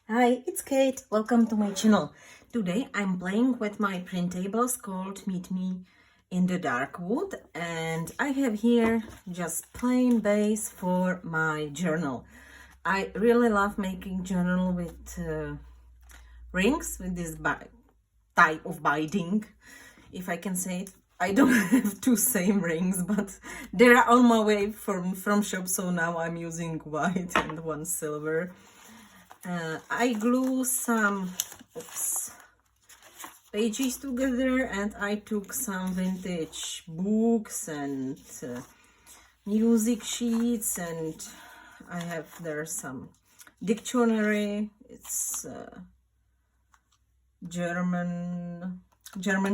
Hi, it's Kate. Welcome to my channel. Today I'm playing with my printables called Meet Me in the Dark Wood, and I have here just plain base for my journal. I really love making journal with rings, with this type of binding, if I can say it. I don't have two same rings, but they're on my way from shop, so now I'm using white and one silver. I glue some pages together, and I took some vintage books and music sheets, and I have there some dictionary. It's German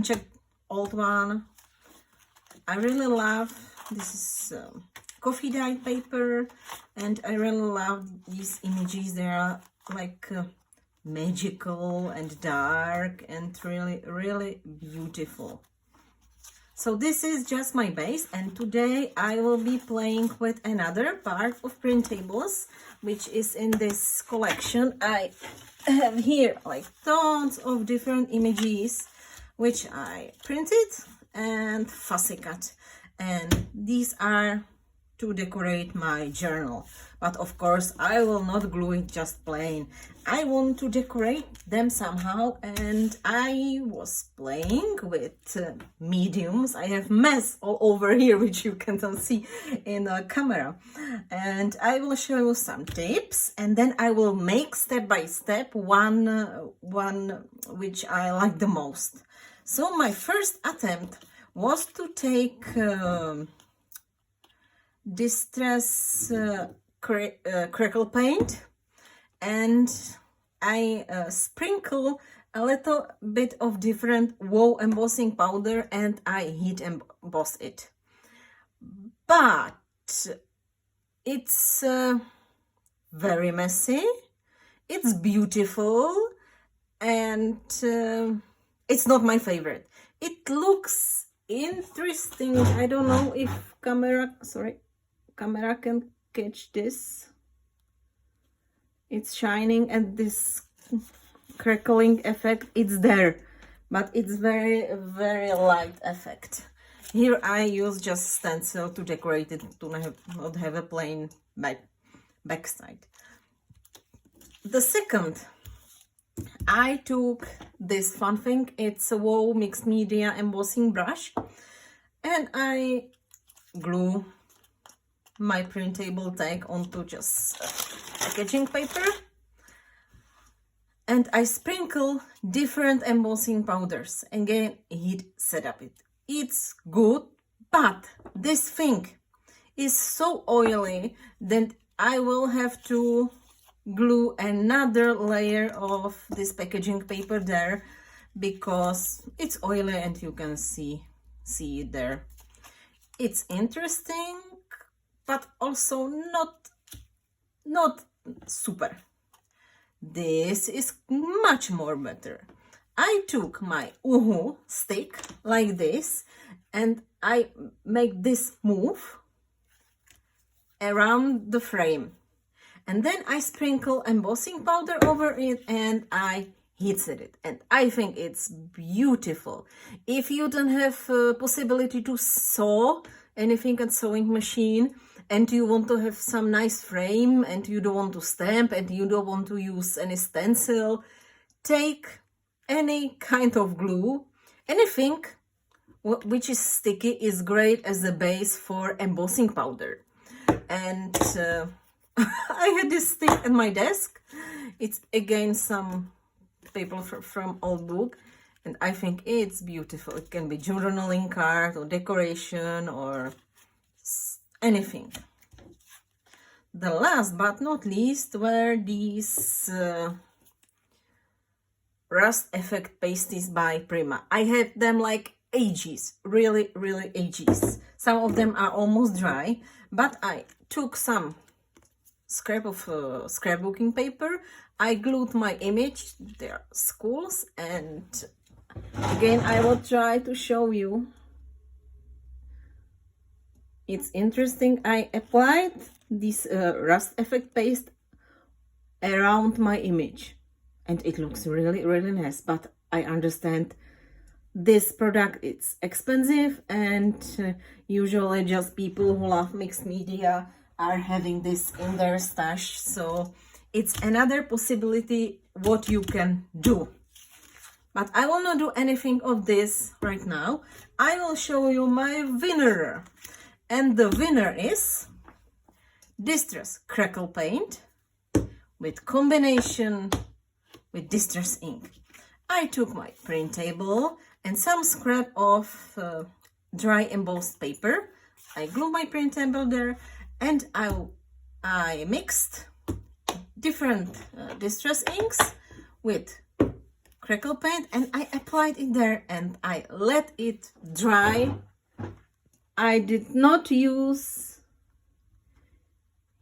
Czech old one. I really love this is coffee dyed paper, and I really love these images. They are like magical and dark and really beautiful. So this is just my base, and today I will be playing with another part of printables, which is in this collection. I have here like tons of different images which I printed and fussy cut, and these are to decorate my journal. But of course I will not glue it just plain. I want to decorate them somehow, and I was playing with mediums. I have mess all over here which you cannot see in the camera, and I will show you some tips, and then I will make step by step one which I like the most. So my first attempt was to take distress crackle paint, and I sprinkle a little bit of different wow embossing powder, and I heat emboss it. But it's very messy, it's beautiful, and it's not my favorite. It looks interesting. I don't know if camera can catch this. It's shining, and this crackling effect, it's there, but it's very light effect. Here I use just stencil to decorate it, to not have a plain backside. The second, I took this fun thing. It's a wow mixed media embossing brush, and I glue my printable tag onto just packaging paper, and I sprinkle different embossing powders. Again, heat set up it. It's good, but this thing is so oily that I will have to glue another layer of this packaging paper there, because it's oily and you can see it there. It's interesting, but also not super. This is much more better. I took my uhu stick like this, and I make this move around the frame, and then I sprinkle embossing powder over it, and I heat set it, and I think it's beautiful. If you don't have possibility to sew anything at sewing machine, and you want to have some nice frame, and you don't want to stamp, and you don't want to use any stencil, take any kind of glue. Anything which is sticky is great as a base for embossing powder. And I had this thing at my desk. It's again some paper from old book, and I think it's beautiful. It can be journaling card or decoration or anything. The last but not least were these rust effect pasties by Prima. I had them like ages, really ages. Some of them are almost dry, but I took some scrap of scrapbooking paper. I glued my image, their schools, and again I will try to show you. It's interesting. I applied this rust effect paste around my image. and it looks really, really nice. But I understand this product, it's expensive, and usually just people who love mixed media are having this in their stash. So it's another possibility what you can do. But I will not do anything of this right now. I will show you my winner. And the winner is Distress Crackle Paint with combination with Distress ink. I took my print table and some scrap of dry embossed paper. I glued my print table there, and I mixed different Distress inks with Crackle Paint, and I applied it there and I let it dry. I did not use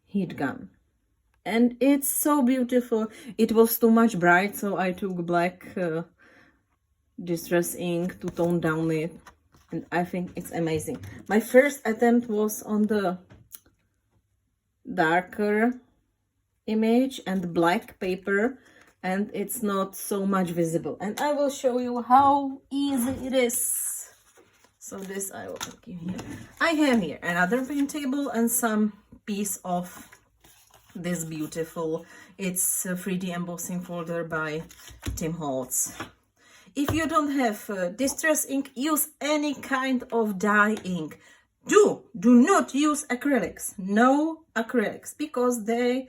heat gun, and it's so beautiful. It was too much bright, so I took black Distress ink to tone down it, and I think it's amazing. My first attempt was on the darker image and black paper, and it's not so much visible, and I will show you how easy it is. So this I will give here. I have here another print table and some piece of this beautiful, it's a 3D embossing folder by Tim Holtz. If you don't have Distress ink, use any kind of dye ink. Do not use acrylics. No acrylics, because they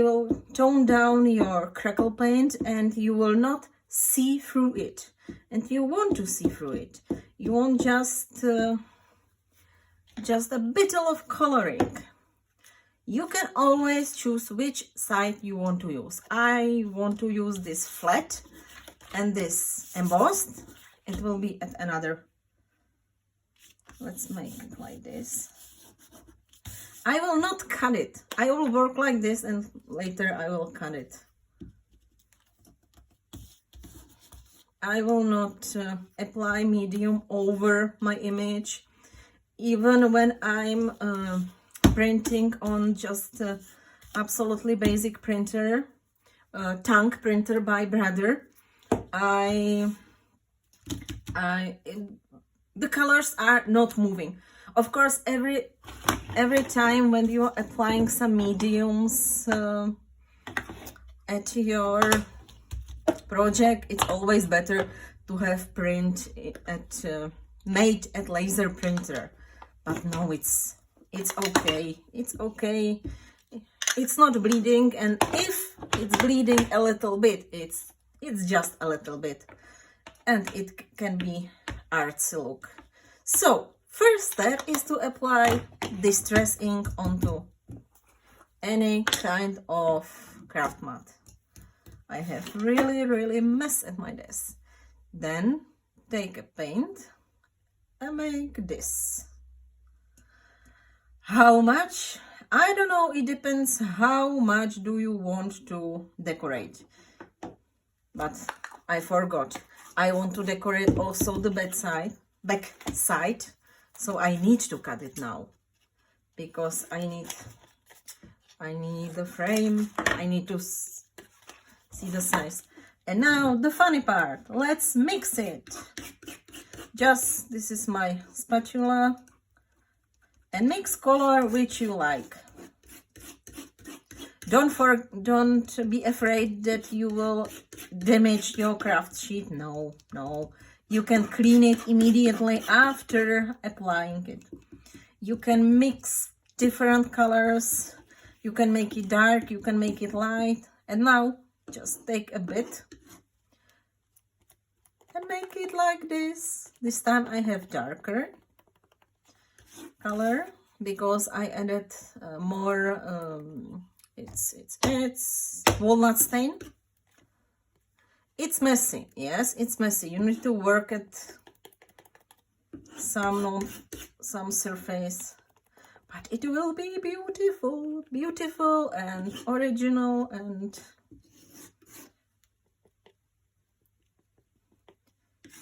will tone down your Crackle Paint and you will not see through it. And you want to see through it. You want just a bit of coloring. You can always choose which side you want to use. I want to use this flat and this embossed. It will be at another. Let's make it like this. I will not cut it. I will work like this and later I will cut it. I will not apply medium over my image, even when I'm printing on just absolutely basic printer, tank printer by Brother. The colors are not moving. Of course, every time when you are applying some mediums at your project, it's always better to have print at made at laser printer. But no, it's okay. It's okay. It's not bleeding, and if it's bleeding a little bit, it's just a little bit, and it can be artsy look. So first step is to apply Distress ink onto any kind of craft mat. I have really mess at my desk. Then take a paint and make this. How much? I don't know, it depends how much do you want to decorate. But I forgot. I want to decorate also the back side. So I need to cut it now, because I need the frame. I need to see the size. And now the funny part. Let's mix it. This is my spatula. And mix color which you like. Don't be afraid that you will damage your craft sheet. No. You can clean it immediately after applying it. You can mix different colors. You can make it dark, you can make it light. And now just take a bit and make it like this. This time I have darker color because I added more it's walnut stain. It's messy, yes, it's messy. You need to work at some surface, but it will be beautiful and original. And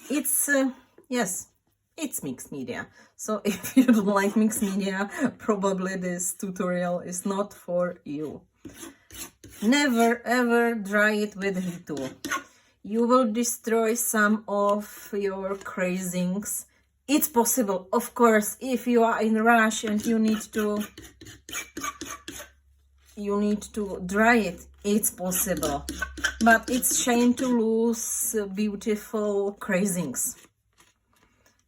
it's yes, it's mixed media. So if you don't like mixed media, probably this tutorial is not for you. never ever dry it with heat tool. You will destroy some of your crazings. It's possible, of course, if you are in a rush and you need to dry it, it's possible. But it's shame to lose beautiful crazings.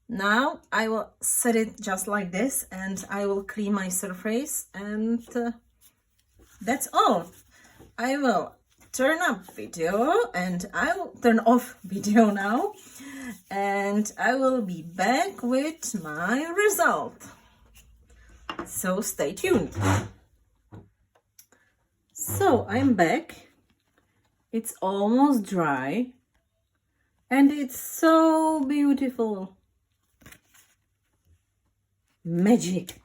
Now I will set it just like this and I will clean my surface, and that's all. I will turn up video and I will turn off video now, and I will be back with my result. So stay tuned. So I'm back. It's almost dry and it's so beautiful. Magic.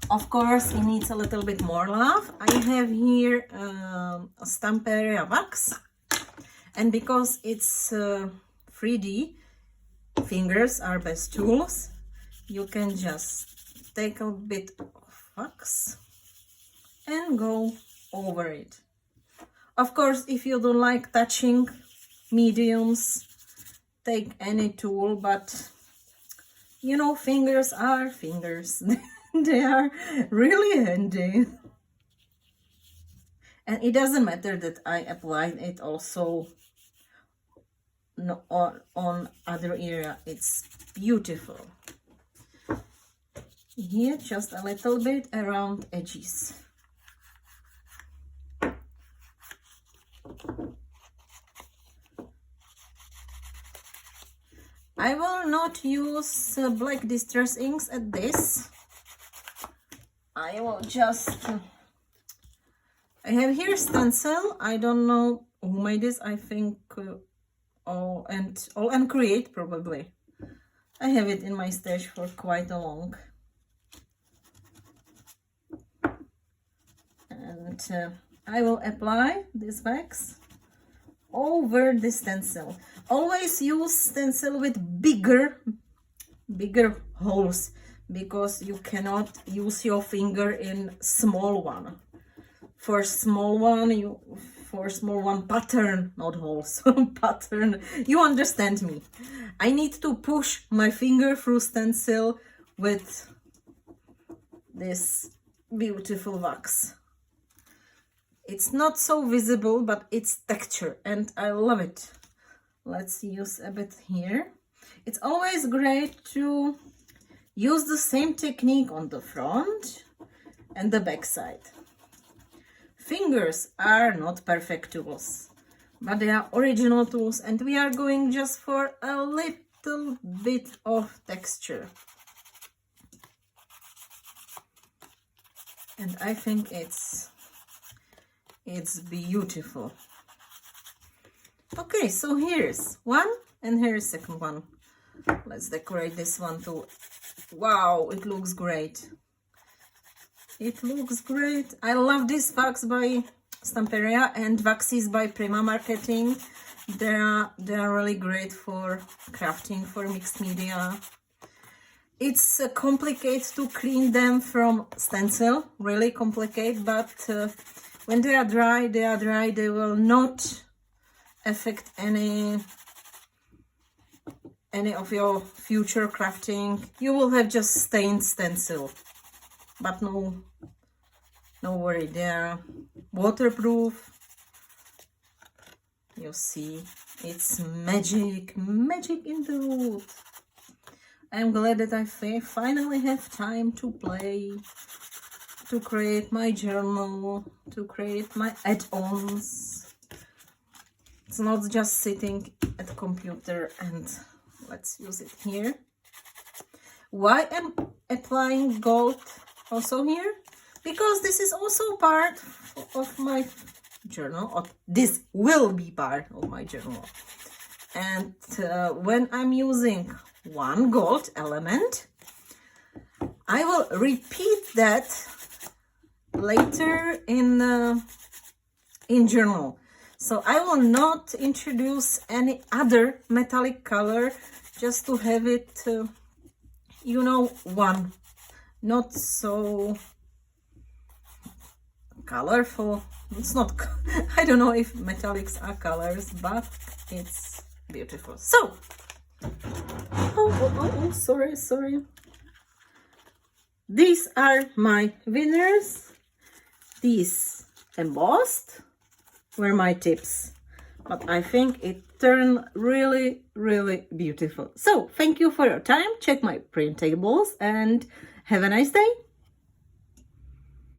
Of course, it needs a little bit more love. I have here a Stamperia wax, and because it's 3D, fingers are best tools. You can just take a bit of wax and go over it. Of course, if you don't like touching mediums, take any tool, but you know, fingers are fingers. They are really handy. And it doesn't matter that I applied it also on other area. It's beautiful. Here, just a little bit around edges. I will not use black distress inks at this. I will just... I have here stencil. I don't know who made this. I think All and Create probably. I have it in my stash for quite a long. And I will apply this wax over the stencil. Always use stencil with bigger holes, because you cannot use your finger in small one. For small one pattern, not holes, pattern. You understand me. I need to push my finger through stencil with this beautiful wax. It's not so visible, but it's texture and I love it. Let's use a bit here. It's always great to use the same technique on the front and the back side. Fingers are not perfect tools, but they are original tools, and we are going just for a little bit of texture. And I think it's beautiful. Okay, so here's one and here's second one. Let's decorate this one too. Wow, it looks great. It looks great. I love this wax by Stamperia and waxes by Prima Marketing. They are really great for crafting, for mixed media. It's complicated to clean them from stencil, really complicated, but when they are dry, they will not affect any of your future crafting. You will have just stained stencil, but no worry, they are waterproof. You see, it's magic in the wood. I'm glad that I finally have time to play, to create my journal, to create my add-ons. It's not just sitting at the computer. And let's use it here. Why am I applying gold also here? Because this is also part of my journal, or this will be part of my journal. And when I'm using one gold element, I will repeat that later in journal. So I will not introduce any other metallic color, just to have it, you know, one, not so colorful, It's not, I don't know if metallics are colors, but it's beautiful. So, sorry. These are my winners. These embossed were my tips, but I think it turned really, really beautiful. So, thank you for your time. Check my printables and have a nice day.